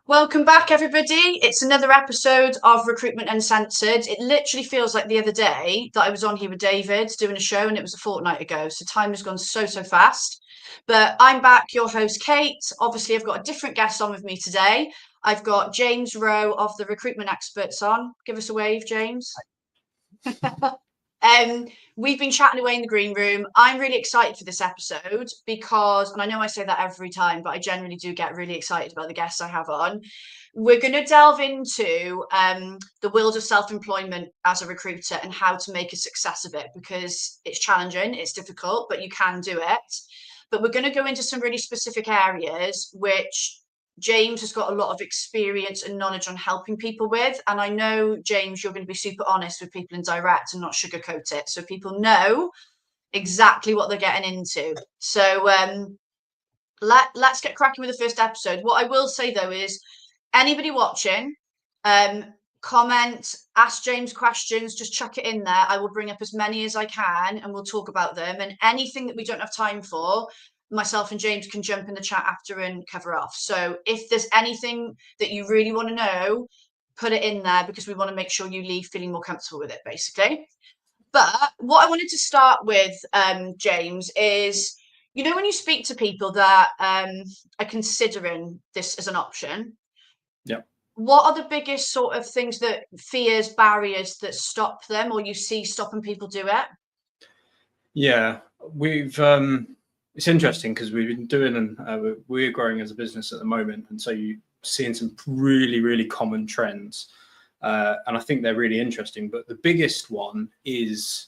Welcome back, everybody. It's another episode of Recruitment Uncensored. It literally feels like the other day that I was on here with David doing a show, and it was a fortnight ago. So time has gone so fast. But I'm back, your host, Kate. Obviously, I've got a different guest on with me today. I've got James Rowe of the Recruitment Experts on. Give us a wave, James. We've been chatting away in the green room. I'm really excited for this episode because, and I know I say that every time, but I generally do get really excited about the guests I have on. We're going to delve into the world of self-employment as a recruiter and how to make a success of it, because it's challenging, it's difficult, but you can do it. But we're going to go into some really specific areas which James has got a lot of experience and knowledge on helping people with. And I know, James, you're going to be super honest with people and direct and not sugarcoat it. So people know exactly what they're getting into. So let's get cracking with the first episode. What I will say, though, is anybody watching, comment, ask James questions, just chuck it in there. I will bring up as many as I can and we'll talk about them. And anything that we don't have time for, myself and James can jump in the chat after and cover off. So if there's anything that you really want to know, put it in there, because we want to make sure you leave feeling more comfortable with it, basically. But what I wanted to start with, James, is, you know, when you speak to people that are considering this as an option, yeah, what are the biggest sort of things, that fears, barriers that stop them, or you see stopping people do it? yeah, we've it's interesting because we've been doing and we're growing as a business at the moment, and so you're seeing some really common trends, and I think they're really interesting. But the biggest one is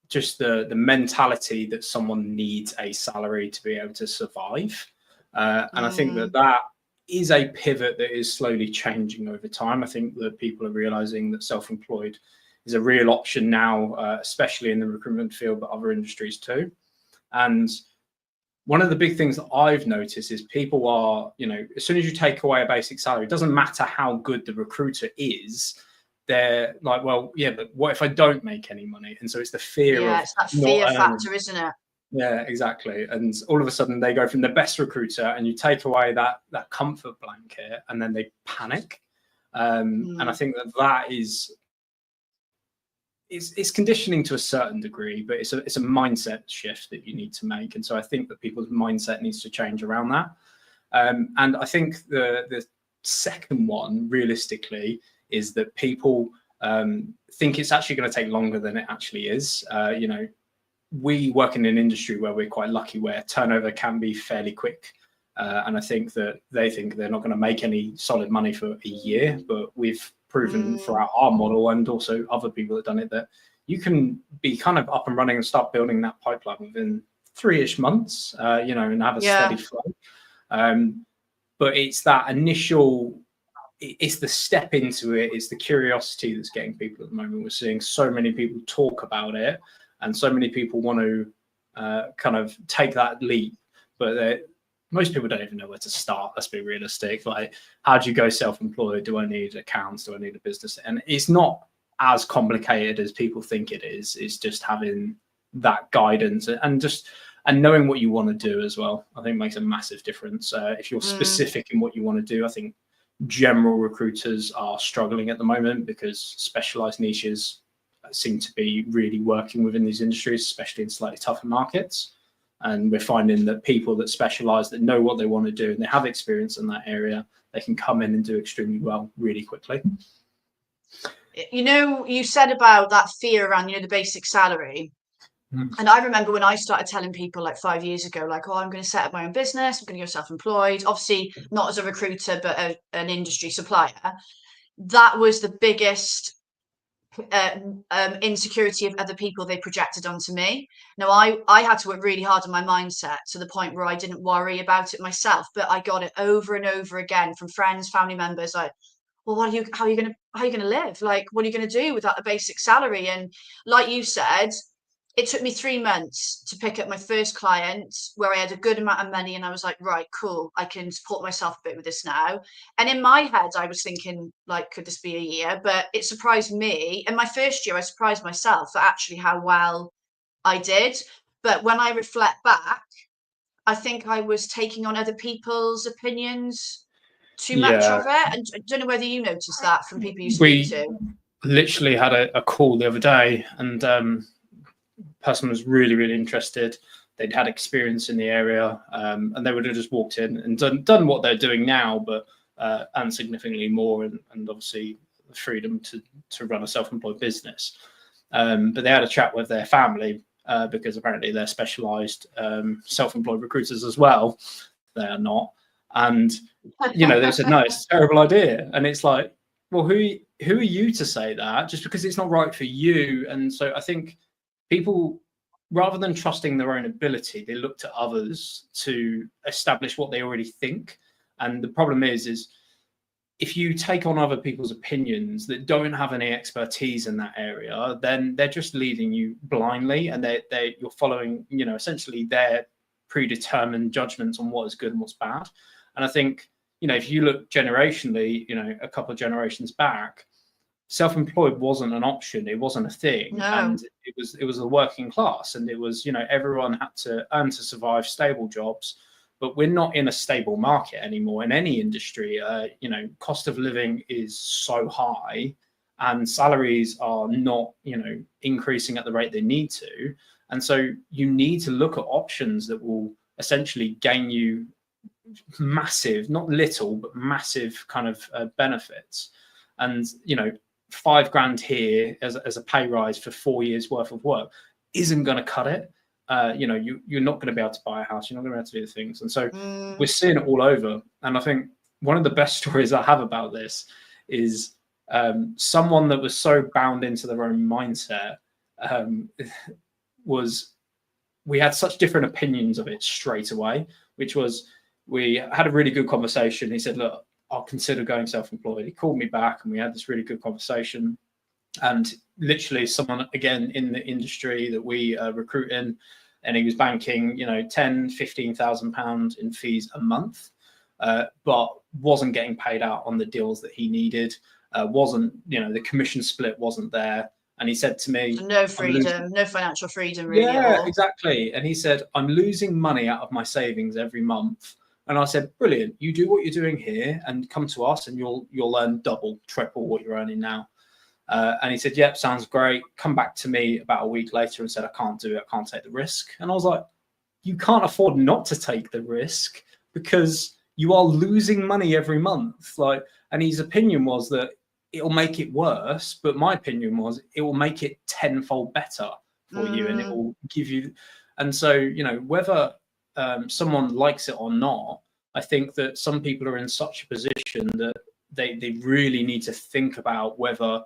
just the mentality that someone needs a salary to be able to survive, and I think that is a pivot that is slowly changing over time. I think that people are realizing that self-employed is a real option now, especially in the recruitment field, but other industries too. And one of the big things that I've noticed is people are, you know, as soon as you take away a basic salary, it doesn't matter how good the recruiter is, they're like, well, yeah, but what if I don't make any money? And so it's the fear of it's that not fear earning. factor, isn't it? Yeah, exactly. And all of a sudden they go from the best recruiter, and you take away that comfort blanket, and then they panic. And I think that is, it's conditioning to a certain degree, but it's a mindset shift that you need to make. And so I think that people's mindset needs to change around that. And I think the second one, realistically, is that people think it's actually going to take longer than it actually is. You know, we work in an industry where we're quite lucky, where turnover can be fairly quick. And I think that they think they're not going to make any solid money for a year, but we've proven throughout our model, and also other people that have done it, that you can be kind of up and running and start building that pipeline within 3-ish months, you know, and have a steady flow. But it's that initial, it's the step into it, it's the curiosity that's getting people at the moment. We're seeing so many people talk about it, and so many people want to kind of take that leap, but most people don't even know where to start. Let's be realistic. Like, how do you go self-employed? Do I need accounts? Do I need a business? And it's not as complicated as people think it is. It's just having that guidance and knowing what you want to do as well, I think makes a massive difference. If you're specific in what you want to do, I think general recruiters are struggling at the moment because specialized niches seem to be really working within these industries, especially in slightly tougher markets. And we're finding that people that specialize, that know what they want to do, and they have experience in that area, they can come in and do extremely well really quickly. You know, you said about that fear around, you know, the basic salary. And I remember when I started telling people like 5 years ago, like, oh, I'm going to set up my own business, I'm going to go self-employed, obviously not as a recruiter, but an industry supplier. That was the biggest insecurity of other people they projected onto me. Now, I had to work really hard on my mindset to the point where I didn't worry about it myself, but I got it over and over again from friends, family members, like, well, how are you gonna live? Like, what are you gonna do without a basic salary? And like you said, it took me 3 months to pick up my first client where I had a good amount of money, and I was like, right, cool, I can support myself a bit with this now. And in my head, I was thinking, like, could this be a year? But it surprised me. In my first year, I surprised myself at actually how well I did. But when I reflect back, I think I was taking on other people's opinions too much Yeah, of it? And I don't know whether you notice that from people you speak we to. literally had a call the other day, and person was really, really interested. They'd had experience in the area, and they would have just walked in and done what they're doing now, but and significantly more, and obviously the freedom to run a self-employed business. But they had a chat with their family because apparently they're specialised self-employed recruiters as well. They are not, and they said no, it's a terrible idea, and it's like, well, who are you to say that? Just because it's not right for you. And so I think people, rather than trusting their own ability, they look to others to establish what they already think. And the problem is if you take on other people's opinions that don't have any expertise in that area, then they're just leading you blindly, and you're following, essentially their predetermined judgments on what is good and what's bad. And I think, if you look generationally, a couple of generations back, self-employed wasn't an option, it wasn't a thing. No. And it was the working class, and it was, everyone had to earn to survive, stable jobs. But we're not in a stable market anymore in any industry. Cost of living is so high, and salaries are not, increasing at the rate they need to. And so you need to look at options that will essentially gain you massive, not little, but massive kind of benefits. And, $5,000 here as a pay rise for 4 years worth of work isn't going to cut it. You're not going to be able to buy a house. You're not going to be able to do the things. And so we're seeing it all over. And I think one of the best stories I have about this is someone that was so bound into their own mindset we had such different opinions of it straight away, which was, we had a really good conversation. He said, look, I'll consider going self-employed. He called me back and we had this really good conversation. And literally someone, again, in the industry that we recruit in, and he was banking, £10,000-15,000 in fees a month, but wasn't getting paid out on the deals that he needed. The commission split wasn't there. And he said to me, so no freedom, no financial freedom really yeah, at all. exactly. And he said, I'm losing money out of my savings every month. And I said, brilliant, you do what you're doing here and come to us and you'll earn double, triple what you're earning now. And he said, yep, sounds great. Come back to me about a week later and said, I can't do it. I can't take the risk. And I was like, you can't afford not to take the risk because you are losing money every month. And his opinion was that it'll make it worse. But my opinion was it will make it tenfold better for you, and it will give you. And so, whether someone likes it or not, I think that some people are in such a position that they really need to think about whether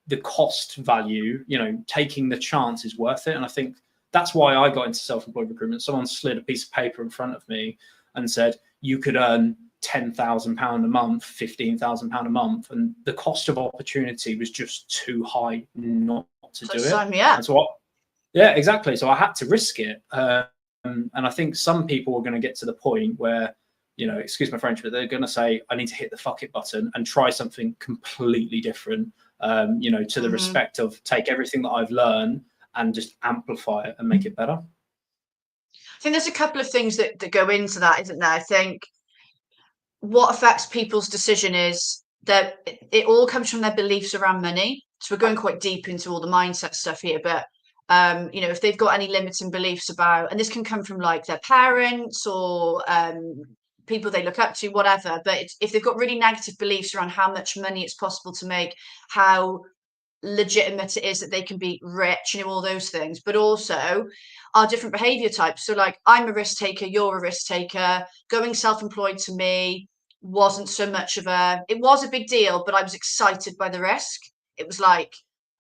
the cost value, taking the chance is worth it. And I think that's why I got into self-employed recruitment. Someone slid a piece of paper in front of me and said, you could earn £10,000 a month, £15,000 a month. And the cost of opportunity was just too high not to do it. Sign me up. And so yeah, exactly. So I had to risk it. And I think some people are going to get to the point where, excuse my French, but they're going to say, I need to hit the fuck it button and try something completely different, to the respect of take everything that I've learned and just amplify it and make it better. I think there's a couple of things that go into that, isn't there? I think what affects people's decision is that it all comes from their beliefs around money. So we're going quite deep into all the mindset stuff here, but if they've got any limiting beliefs about, and this can come from like their parents or people they look up to, whatever, but if they've got really negative beliefs around how much money it's possible to make, how legitimate it is that they can be rich, all those things, but also our different behavior types. So like, I'm a risk taker, you're a risk taker. Going self-employed to me wasn't so much of it was a big deal, but I was excited by the risk. It was like,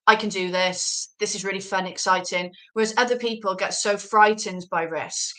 I can do this. This is really fun, exciting. Whereas other people get so frightened by risk.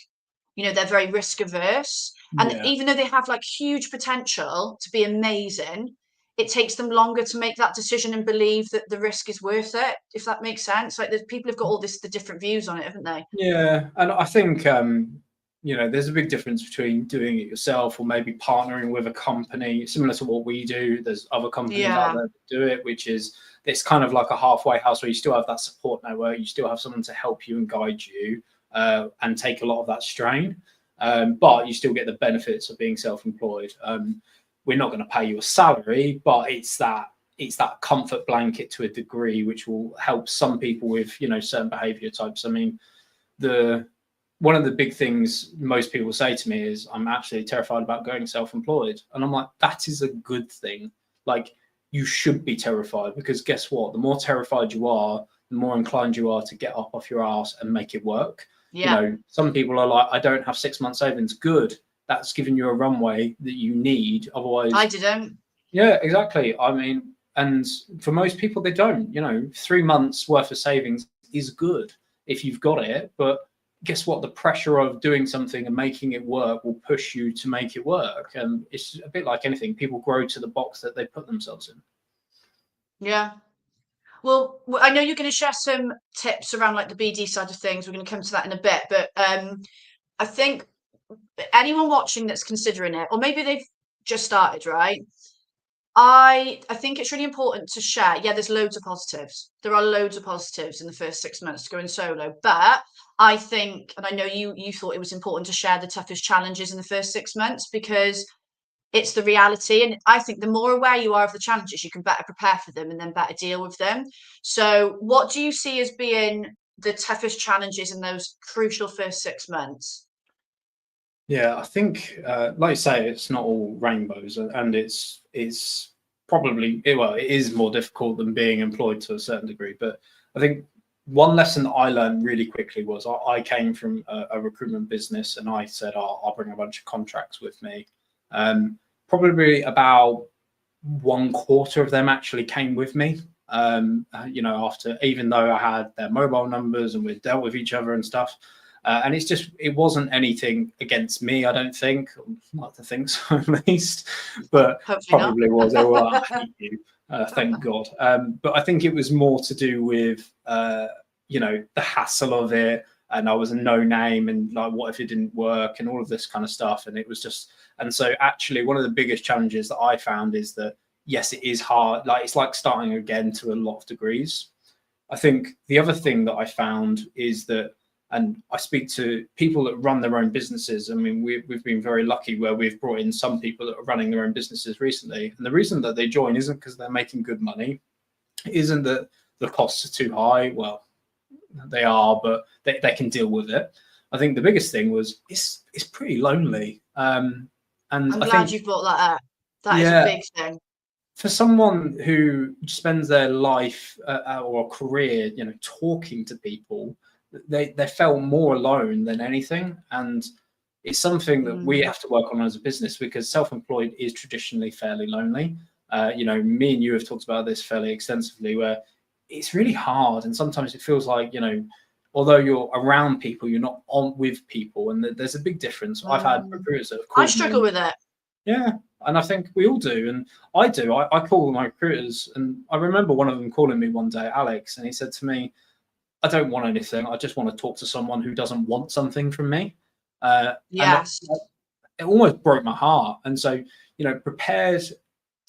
They're very risk averse. And even though they have like huge potential to be amazing, it takes them longer to make that decision and believe that the risk is worth it, if that makes sense. Like, there's people have got all the different views on it, haven't they? Yeah. And I think, there's a big difference between doing it yourself or maybe partnering with a company similar to what we do. There's other companies out there that do it, which is, it's kind of like a halfway house where you still have that support network. You still have someone to help you and guide you and take a lot of that strain. But you still get the benefits of being self-employed. we're not going to pay you a salary, but it's that comfort blanket to a degree, which will help some people with, you know, certain behavior types. I mean, one of the big things most people say to me is, I'm actually terrified about going self-employed. And I'm like, that is a good thing. Like, you should be terrified, because guess what? The more terrified you are, the more inclined you are to get up off your ass and make it work. Yeah. You know, some people are like, I don't have 6 months savings. Good. That's giving you a runway that you need. Otherwise, I didn't. Yeah, exactly. I mean, and for most people, they don't. You know, 3 months worth of savings is good if you've got it. But guess what? The pressure of doing something and making it work will push you to make it work. And it's a bit like anything. People grow to the box that they put themselves in. Yeah. Well, I know you're going to share some tips around like the BD side of things. We're going to come to that in a bit, but I think anyone watching that's considering it, or maybe they've just started, right? I think it's really important to share. Yeah, there's loads of positives. There are loads of positives in the first 6 months going solo, but I think, and I know you thought it was important to share the toughest challenges in the first 6 months, because it's the reality. And I think the more aware you are of the challenges, you can better prepare for them and then better deal with them. So what do you see as being the toughest challenges in those crucial first 6 months? Yeah, I think, like you say, it's not all rainbows, and it's probably, well, it is more difficult than being employed to a certain degree. But I think one lesson that I learned really quickly was I came from a recruitment business, and I said, I'll bring a bunch of contracts with me. Probably about 1/4 of them actually came with me. You know, after, even though I had their mobile numbers and we'd dealt with each other and stuff. And it wasn't anything against me, I don't think. I'd like to think so, at least. But Hopefully probably not. was. They were like, I hate you. Thank God. But I think it was more to do with, you know, the hassle of it. And I was a no name, and like, what if it didn't work, and all of this kind of stuff. And it was just, and so actually one of the biggest challenges that I found is that, yes, it is hard. Like, it's like starting again to a lot of degrees. I think the other thing that I found is that, and I speak to people that run their own businesses. I mean, we've been very lucky where we've brought in some people that are running their own businesses recently. And the reason that they join isn't because they're making good money. It isn't that the costs are too high. Well, they are, but they can deal with it. I think the biggest thing was it's pretty lonely. And I'm I glad think you've brought that up. That is a yeah, big thing. for someone who spends their life or career, you know, talking to people, they felt more alone than anything. And it's something that we have to work on as a business, because self-employed is traditionally fairly lonely. You know, me and you have talked about this fairly extensively, where it's really hard, and sometimes it feels like, you know, although you're around people, you're not on with people, and there's a big difference. I've had recruiters that have I called struggle me. with it. Yeah, and I think we all do, and I do. I call my recruiters, and I remember one of them calling me one day, Alex, and he said to me, I don't want anything. I just want to talk to someone who doesn't want something from me. Yes. And it almost broke my heart. And so, you know, prepared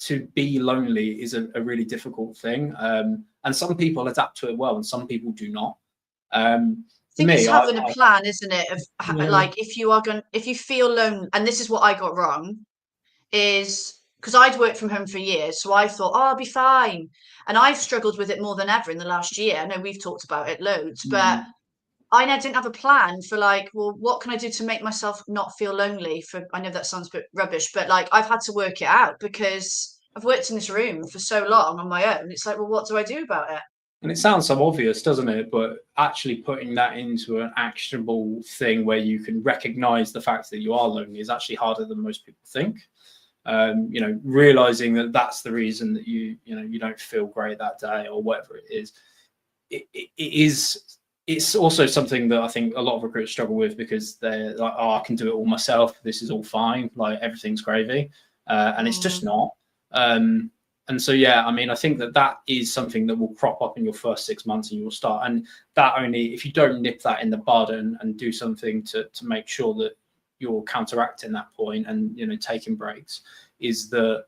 to be lonely is a really difficult thing. And some people adapt to it well, and some people do not. I For think me, it's having a plan, isn't it? Of yeah, like, if you feel lonely, and this is what I got wrong, is because I'd worked from home for years, so I thought, oh, I'll be fine. And I've struggled with it more than ever in the last year. I know we've talked about it loads, but I didn't have a plan for like, well, what can I do to make myself not feel lonely? I know that sounds a bit rubbish, but like, I've had to work it out, because I've worked in this room for so long on my own. It's like, well, what do I do about it? and it sounds so obvious, doesn't it? But actually putting that into an actionable thing where you can recognize the fact that you are lonely is actually harder than most people think. You know, realizing that that's the reason that you don't feel great that day or whatever it is. It's also something that I think a lot of recruiters struggle with, because they're like, oh, I can do it all myself. This is all fine. Like, everything's gravy. And it's just not. And so, yeah, I mean, I think that is something that will crop up in your first 6 months, and you'll start. And that only, if you don't nip that in the bud and do something to make sure that you're counteracting that point and, you know, taking breaks, is that,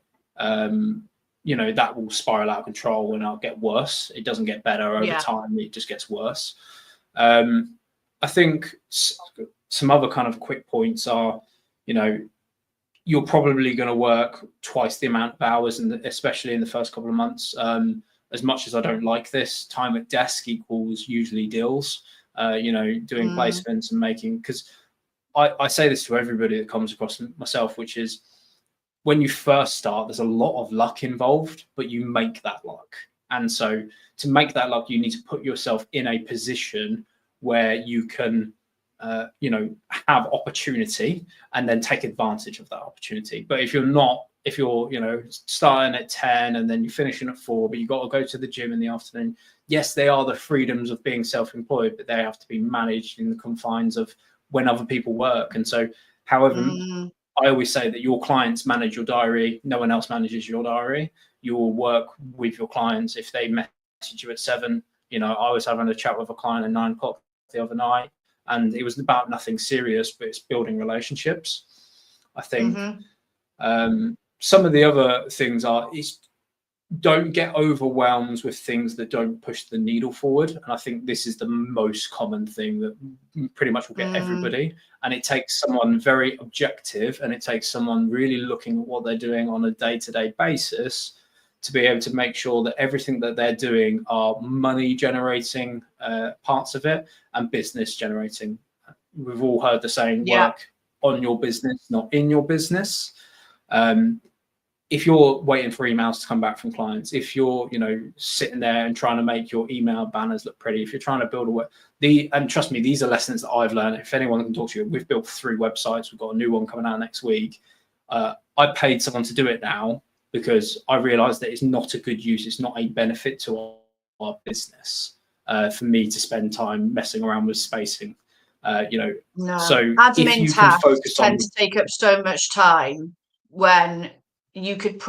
you know, that will spiral out of control and it'll get worse. It doesn't get better over time. It just gets worse. I think some other kind of quick points are, you know, you're probably going to work twice the amount of hours, and especially in the first couple of months. As much as I don't like this, time at desk equals usually deals. Doing placements and making, because I say this to everybody that comes across myself, which is when you first start, there's a lot of luck involved, but you make that luck. And so to make that luck, you need to put yourself in a position where you can, have opportunity and then take advantage of that opportunity. But if you're starting at 10 and then you're finishing at 4, but you've got to go to the gym in the afternoon, yes, they are the freedoms of being self-employed, but they have to be managed in the confines of when other people work. And so, however, I always say that your clients manage your diary. No one else manages your diary. You will work with your clients. If they message you at 7, I was having a chat with a client at 9 o'clock the other night, and it was about nothing serious, but it's building relationships. I think some of the other things is don't get overwhelmed with things that don't push the needle forward. And I think this is the most common thing that pretty much will get everybody. And it takes someone very objective, and it takes someone really looking at what they're doing on a day-to-day basis to be able to make sure that everything that they're doing are money generating parts of it and business generating. We've all heard the saying, work on your business, not in your business. If you're waiting for emails to come back from clients, if you're, sitting there and trying to make your email banners look pretty, if you're trying to build and trust me, these are lessons that I've learned. If anyone can talk to you, we've built 3 websites. We've got a new one coming out next week. I paid someone to do it now because I realized that it's not a good use. It's not a benefit to our business for me to spend time messing around with spacing. No. So admin if you tasks can focus tend to take up so much time when you could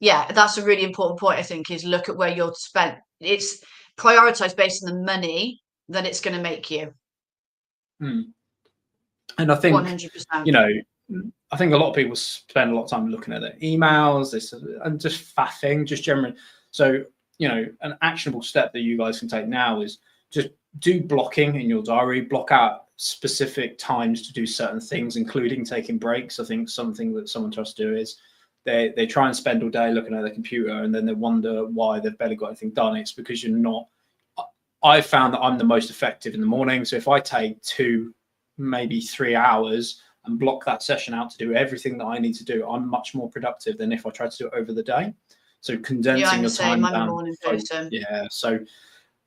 that's a really important point, I think, is look at where you're spent. It's prioritized based on the money that it's going to make you. And I think 100%. I think a lot of people spend a lot of time looking at their emails, and just faffing, just generally. So, an actionable step that you guys can take now is just do blocking in your diary, block out specific times to do certain things, including taking breaks. I think something that someone tries to do is they try and spend all day looking at their computer, and then they wonder why they've barely got anything done. It's because you're not. I found that I'm the most effective in the morning. So if I take 2, maybe 3 hours and block that session out to do everything that I need to do, I'm much more productive than if I try to do it over the day. So condensing your time down. I'm a morning person. So,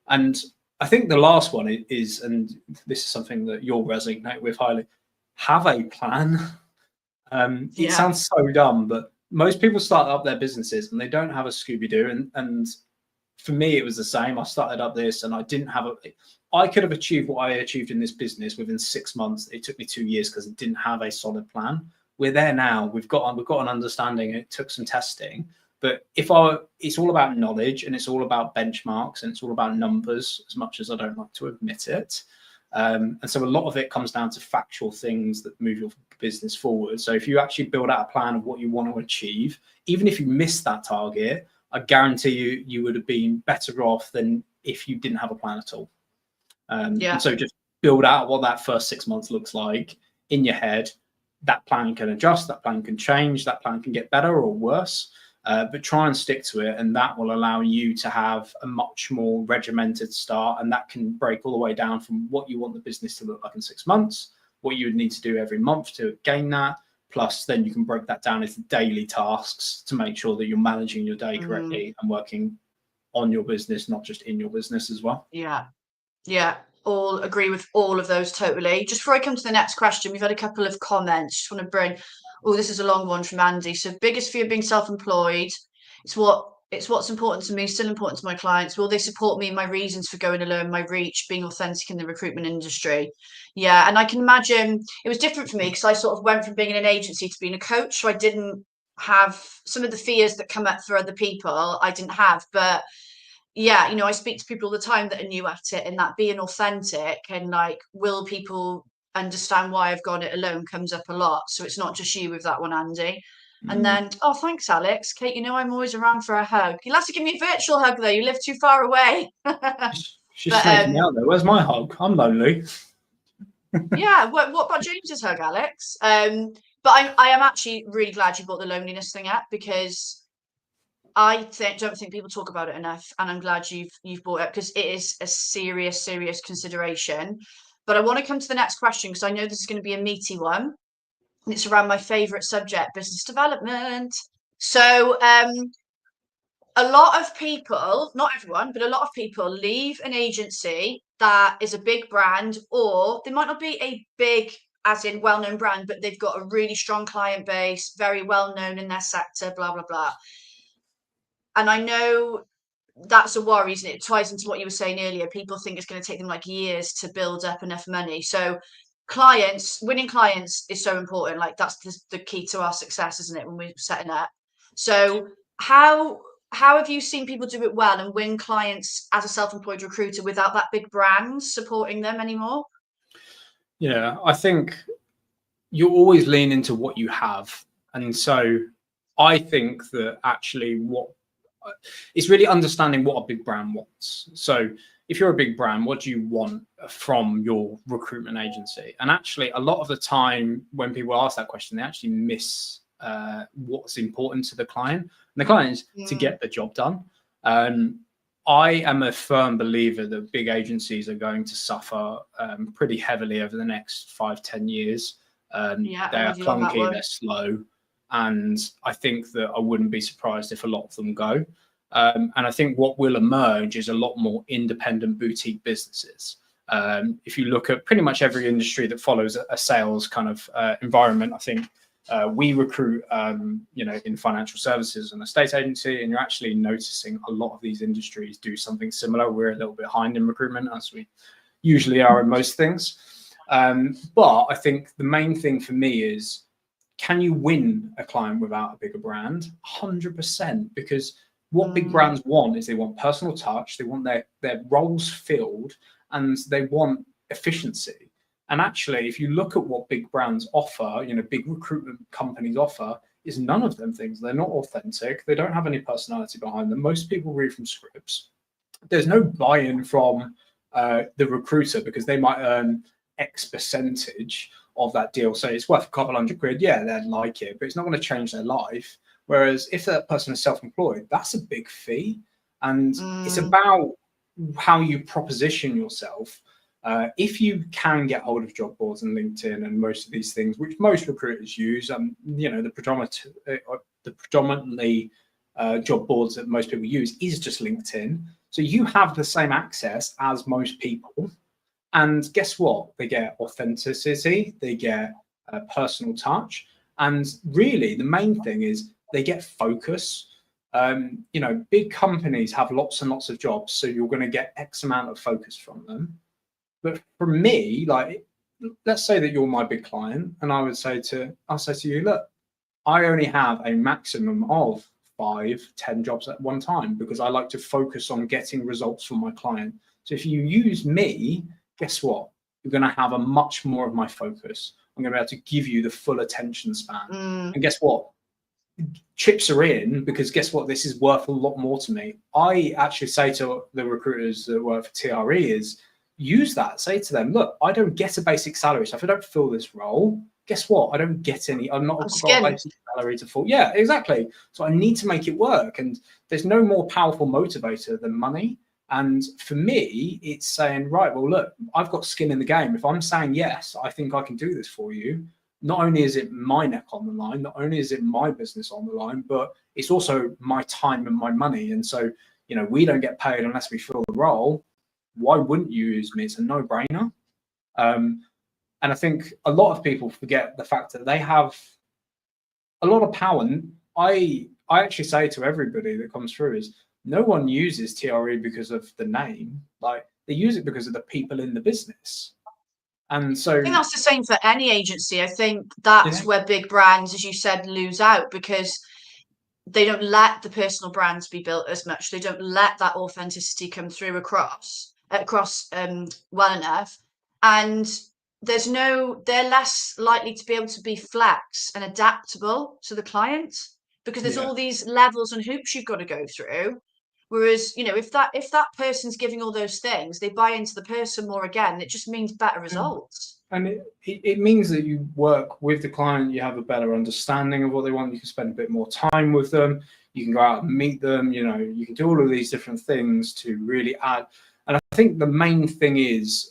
and I think the last one is, and this is something that you'll resonate with highly, have a plan. It sounds so dumb, but most people start up their businesses and they don't have a Scooby-Doo. And for me, it was the same. I started up this and I didn't have I could have achieved what I achieved in this business within 6 months. It took me 2 years because it didn't have a solid plan. We're there now. We've got an understanding. It took some testing. But it's all about knowledge, and it's all about benchmarks, and it's all about numbers, as much as I don't like to admit it. And so a lot of it comes down to factual things that move your business forward. So if you actually build out a plan of what you want to achieve, even if you miss that target, I guarantee you would have been better off than if you didn't have a plan at all. And so just build out what that first 6 months looks like in your head. That plan can adjust, that plan can change, that plan can get better or worse. But try and stick to it, and that will allow you to have a much more regimented start, and that can break all the way down from what you want the business to look like in 6 months, what you would need to do every month to gain that, plus then you can break that down into daily tasks to make sure that you're managing your day correctly and working on your business, not just in your business as well. All agree with all of those totally. Just before I come to the next question, we've had a couple of comments. Just want to bring, this is a long one from Andy. So, biggest fear of being self-employed. It's what's important to me, still important to my clients. Will they support me in my reasons for going alone, my reach, being authentic in the recruitment industry? Yeah, and I can imagine it was different for me because I sort of went from being in an agency to being a coach. So I didn't have some of the fears that come up for other people. I didn't have, but I speak to people all the time that are new at it, and that being authentic and like, will people understand why I've got it alone comes up a lot. So it's not just you with that one, Andy. And then, thanks, Alex. Kate, I'm always around for a hug. You'll have to give me a virtual hug, though. You live too far away. She's snaking me out there. Where's my hug? I'm lonely. What about James's hug, Alex? But I am actually really glad you brought the loneliness thing up, because don't think people talk about it enough, and I'm glad you've brought it up, because it is a serious consideration. But I want to come to the next question, because I know this is going to be a meaty one, and it's around my favourite subject, business development. So a lot of people, not everyone, but a lot of people leave an agency that is a big brand, or they might not be a big, as in well-known brand, but they've got a really strong client base, very well known in their sector, blah, blah, blah. And I know that's a worry, isn't it? It ties into what you were saying earlier. People think it's going to take them like years to build up enough money. So winning clients is so important. Like that's the key to our success, isn't it, when we're setting up? So how have you seen people do it well and win clients as a self-employed recruiter without that big brand supporting them anymore? Yeah, I think you always lean into what you have. And so I think that actually it's really understanding what a big brand wants. So if you're a big brand, what do you want from your recruitment agency? And actually, a lot of the time when people ask that question, they actually miss what's important to the client. And the client is to get the job done. I am a firm believer that big agencies are going to suffer pretty heavily over the next 5-10 years. They are clunky, they're slow. And I think that I wouldn't be surprised if a lot of them go. And I think what will emerge is a lot more independent boutique businesses. If you look at pretty much every industry that follows a sales kind of environment, I think we recruit, in financial services and estate agency, and you're actually noticing a lot of these industries do something similar. We're a little bit behind in recruitment, as we usually are in most things. But I think the main thing for me is, can you win a client without a bigger brand? 100%, because what big brands want is they want personal touch, they want their roles filled, and they want efficiency. And actually, if you look at what big brands offer, big recruitment companies offer, is none of them things. They're not authentic. They don't have any personality behind them. Most people read from scripts. There's no buy-in from the recruiter, because they might earn X percentage of that deal. So it's worth a couple £100. Yeah, they'd like it, but it's not going to change their life. Whereas if that person is self-employed, that's a big fee. And it's about how you proposition yourself. If you can get hold of job boards and LinkedIn and most of these things, which most recruiters use, the predominantly job boards that most people use is just LinkedIn. So you have the same access as most people. And guess what? They get authenticity, they get personal touch. And really, the main thing is they get focus. Big companies have lots and lots of jobs, so you're going to get X amount of focus from them. But for me, like, let's say that you're my big client, and I'll say to you, look, I only have a maximum of 5-10 jobs at one time, because I like to focus on getting results from my client. So if you use me, guess what? You're going to have a much more of my focus. I'm going to be able to give you the full attention span. And guess what? Chips are in, because guess what? This is worth a lot more to me. I actually say to the recruiters that work for TRE is, use that. Say to them, look, I don't get a basic salary. So if I don't fill this role, guess what? I don't get any. I'm not got a basic salary to fill. Yeah, exactly. So I need to make it work. And there's no more powerful motivator than money. And for me, it's saying, right, well, look, I've got skin in the game. If I'm saying, yes, I think I can do this for you, not only is it my neck on the line, not only is it my business on the line, but it's also my time and my money. And so, we don't get paid unless we fill the role. Why wouldn't you use me? It's a no-brainer. And I think a lot of people forget the fact that they have a lot of power. And I actually say to everybody that comes through is, no one uses TRE because of the name. Like, they use it because of the people in the business. And so I think that's the same for any agency. I think that's where big brands, as you said, lose out, because they don't let the personal brands be built as much. They don't let that authenticity come through across well enough. And they're less likely to be able to be flex and adaptable to the client, because there's all these levels and hoops you've got to go through. Whereas, if that person's giving all those things, they buy into the person more again. It just means better results. And it means that you work with the client, you have a better understanding of what they want, you can spend a bit more time with them, you can go out and meet them, you know, you can do all of these different things to really add. And I think the main thing is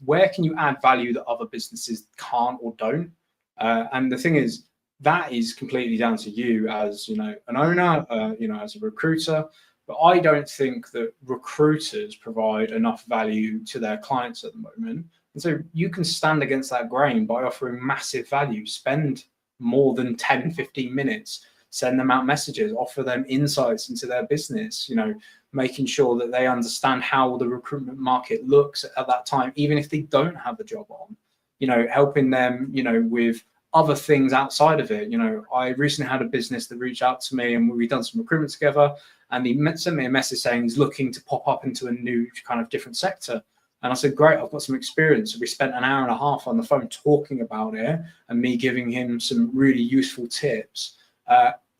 where can you add value that other businesses can't or don't? And the thing is, that is completely down to you as, you know, an owner, you know, as a recruiter. But I don't think that recruiters provide enough value to their clients at the moment. And so you can stand against that grain by offering massive value, spend more than 10, 15 minutes, send them out messages, offer them insights into their business, you know, making sure that they understand how the recruitment market looks at that time, even if they don't have a job on, you know, helping them, you know, with other things outside of it. You know, I recently had a business that reached out to me and we've done some recruitment together, and he sent me a message saying he's looking to pop up into a new kind of different sector. And I said, great, I've got some experience. So we spent an hour and a half on the phone talking about it and me giving him some really useful tips.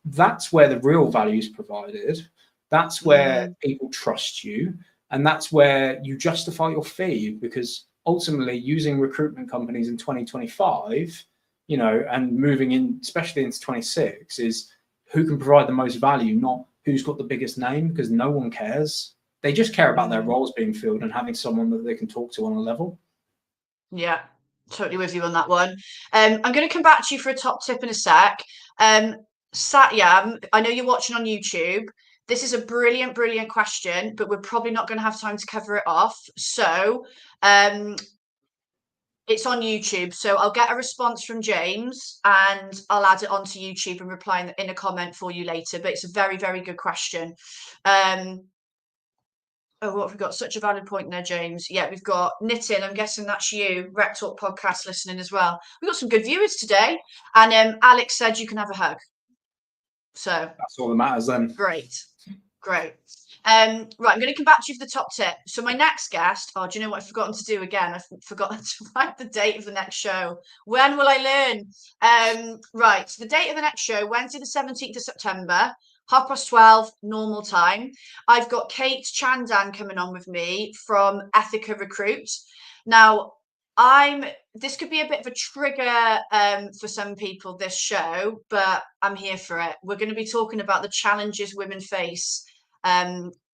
That's where the real value is provided. That's where people trust you. And that's where you justify your fee, because ultimately using recruitment companies in 2025, you know, and moving in, especially into 26, is who can provide the most value, not who's got the biggest name, because no one cares. They just care about their roles being filled and having someone that they can talk to on a level. Yeah, totally with you on that one. I'm going to come back to you for a top tip in a sec. Satyam, I know you're watching on YouTube. This is a brilliant, brilliant question, but we're probably not going to have time to cover it off. So it's on YouTube. So I'll get a response from James and I'll add it onto YouTube and reply in a comment for you later. But it's a very, very good question. Oh, what have we got? Such a valid point there, James. Yeah, we've got Knitting. I'm guessing that's you. Rec Talk podcast listening as well. We've got some good viewers today. And Alex said you can have a hug. So that's all that matters then. Great. Right, I'm going to come back to you for the top tip. So my next guest, do you know what I've forgotten to do again? I've forgotten to write the date of the next show. When will I learn? Right, so the date of the next show, Wednesday the 17th of September, 12:30, normal time. I've got Kate Chandan coming on with me from Ethica Recruit. Now, this could be a bit of a trigger for some people, this show, but I'm here for it. We're going to be talking about the challenges women face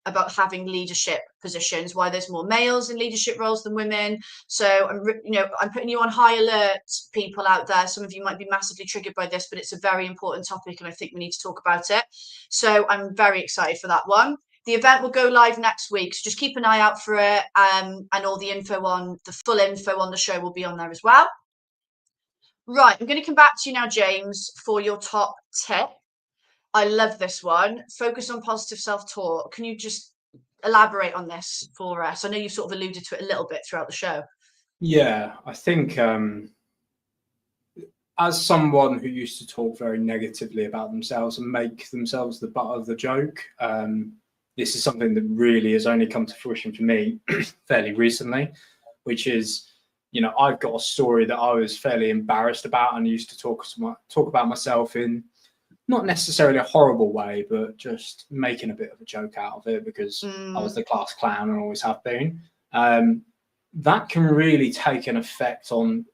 about having leadership positions, why there's more males in leadership roles than women. So I'm putting you on high alert, people out there. Some of you might be massively triggered by this, but it's a very important topic and I think we need to talk about it. So I'm very excited for that one. The event will go live next week, so just keep an eye out for it, and all the full info on the show will be on there as well. Right, I'm going to come back to you now, James, for your top tip. I love this one. Focus on positive self-talk. Can you just elaborate on this for us? I know you've sort of alluded to it a little bit throughout the show. Yeah, I think as someone who used to talk very negatively about themselves and make themselves the butt of the joke, this is something that really has only come to fruition for me fairly recently, which is, you know, I've got a story that I was fairly embarrassed about and used to talk about myself in not necessarily a horrible way, but just making a bit of a joke out of it because I was the class clown and always have been. That can really take an effect on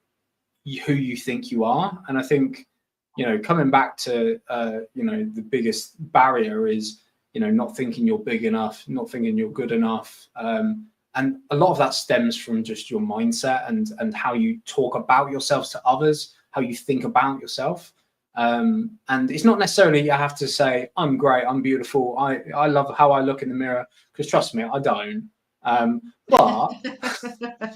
who you think you are. And I think, you know, coming back to, you know, the biggest barrier is, you know, not thinking you're big enough, not thinking you're good enough. And a lot of that stems from just your mindset and how you talk about yourself to others, how you think about yourself. And it's not necessarily I have to say, I'm great, I'm beautiful, I love how I look in the mirror, because trust me, I don't. But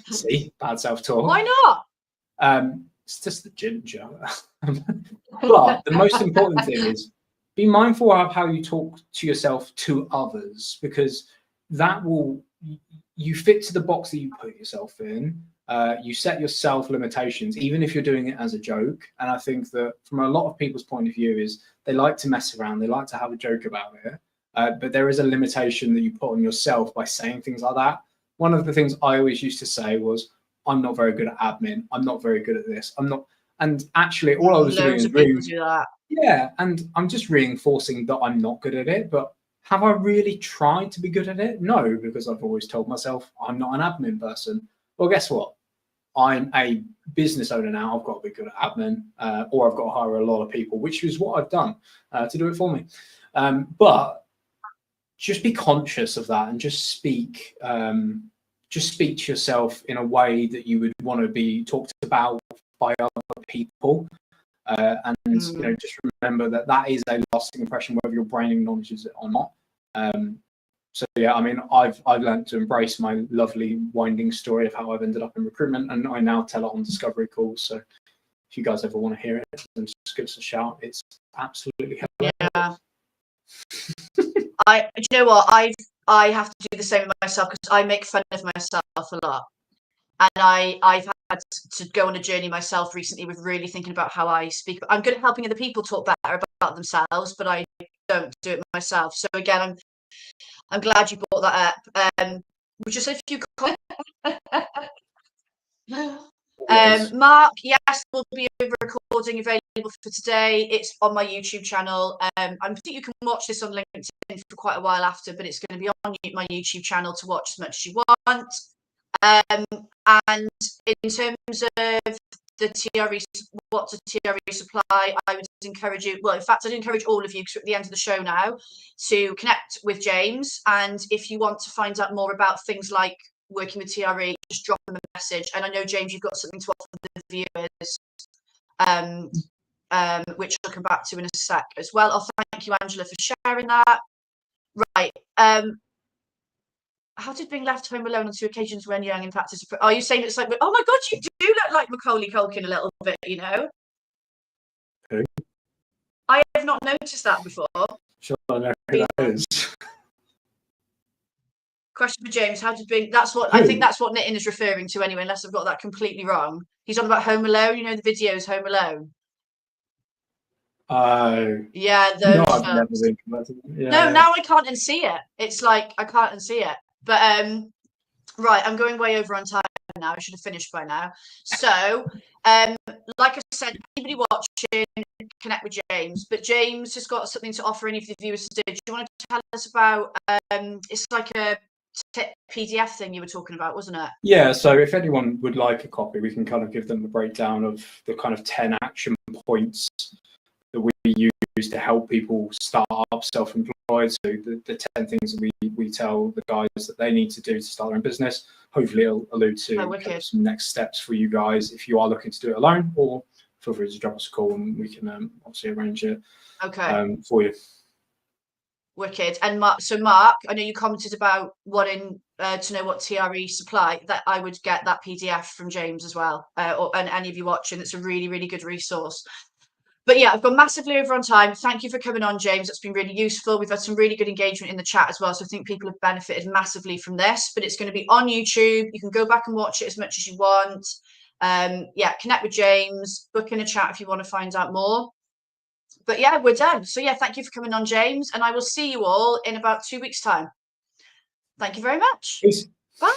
see, bad self-talk. Why not? It's just the ginger. But the most important thing is be mindful of how you talk to yourself to others, because that will, you fit to the box that you put yourself in. You set yourself limitations, even if you're doing it as a joke. And I think that from a lot of people's point of view is they like to mess around, they like to have a joke about it. But there is a limitation that you put on yourself by saying things like that. One of the things I always used to say was, I'm not very good at admin. I'm not very good at this. I'm not. And actually, all I was doing is do that. Yeah, and I'm just reinforcing that I'm not good at it. But have I really tried to be good at it? No, because I've always told myself I'm not an admin person. Well, guess what? I'm a business owner now. I've got to be good at admin, or I've got to hire a lot of people, which is what I've done to do it for me. But just be conscious of that and just speak to yourself in a way that you would want to be talked about by other people. And just remember that is a lasting impression, whether your brain acknowledges it or not. So yeah, I mean, I've learned to embrace my lovely winding story of how I've ended up in recruitment, and I now tell it on discovery calls. So if you guys ever want to hear it, then just give us a shout. It's absolutely hilarious. Yeah. Do you know what? I have to do the same with myself, because I make fun of myself a lot, and I've had to go on a journey myself recently with really thinking about how I speak. I'm good at helping other people talk better about themselves, but I don't do it myself. So again, I'm glad you brought that up. Just a few comments. Mark, yes, will be a recording available for today. It's on my YouTube channel. I think you can watch this on LinkedIn for quite a while after, but it's going to be on my YouTube channel to watch as much as you want. And in terms of the TRE, what's a TRE supply, I would encourage you, well, in fact, I'd encourage all of you, because we're at the end of the show now, to connect with James. And if you want to find out more about things like working with TRE, just drop him a message. And I know, James, you've got something to offer the viewers, which I'll come back to in a sec as well. Oh, thank you, Angela, for sharing that. Right. How did being left home alone on 2 occasions when young impact is? Are you saying it's like, oh my God, you do look like Macaulay Culkin a little bit, you know? Who? I have not noticed that before. Sure, I know who that is. Question for James: how did being? That's what I think. That's what Nitin is referring to, anyway. Unless I've got that completely wrong. He's on about Home Alone. You know the videos Home Alone. Yeah, those. No, I've never been converted. Yeah. No, now I can't unsee it. It's like I can't unsee it. But right, I'm going way over on time now. I should have finished by now. So, like I said, anybody watching, connect with James. But James has got something to offer any of the viewers today. Do you want to tell us about? It's like a PDF thing you were talking about, wasn't it? Yeah. So if anyone would like a copy, we can kind of give them a breakdown of the kind of 10 action points that we use to help people start up self-employed. So the 10 things that we tell the guys that they need to do to start their own business. Hopefully it'll allude to some next steps for you guys if you are looking to do it alone, or feel free to drop us a call and we can obviously arrange it for you. Wicked. And Mark, I know you commented about wanting to know what TRE supply, that I would get that PDF from James as well, and any of you watching. It's a really, really good resource. But yeah, I've gone massively over on time. Thank you for coming on, James. It's been really useful. We've had some really good engagement in the chat as well. So I think people have benefited massively from this, but it's going to be on YouTube. You can go back and watch it as much as you want. Yeah, connect with James, book in a chat if you want to find out more. But yeah, we're done. So yeah, thank you for coming on, James. And I will see you all in about 2 weeks' time. Thank you very much. Peace. Bye.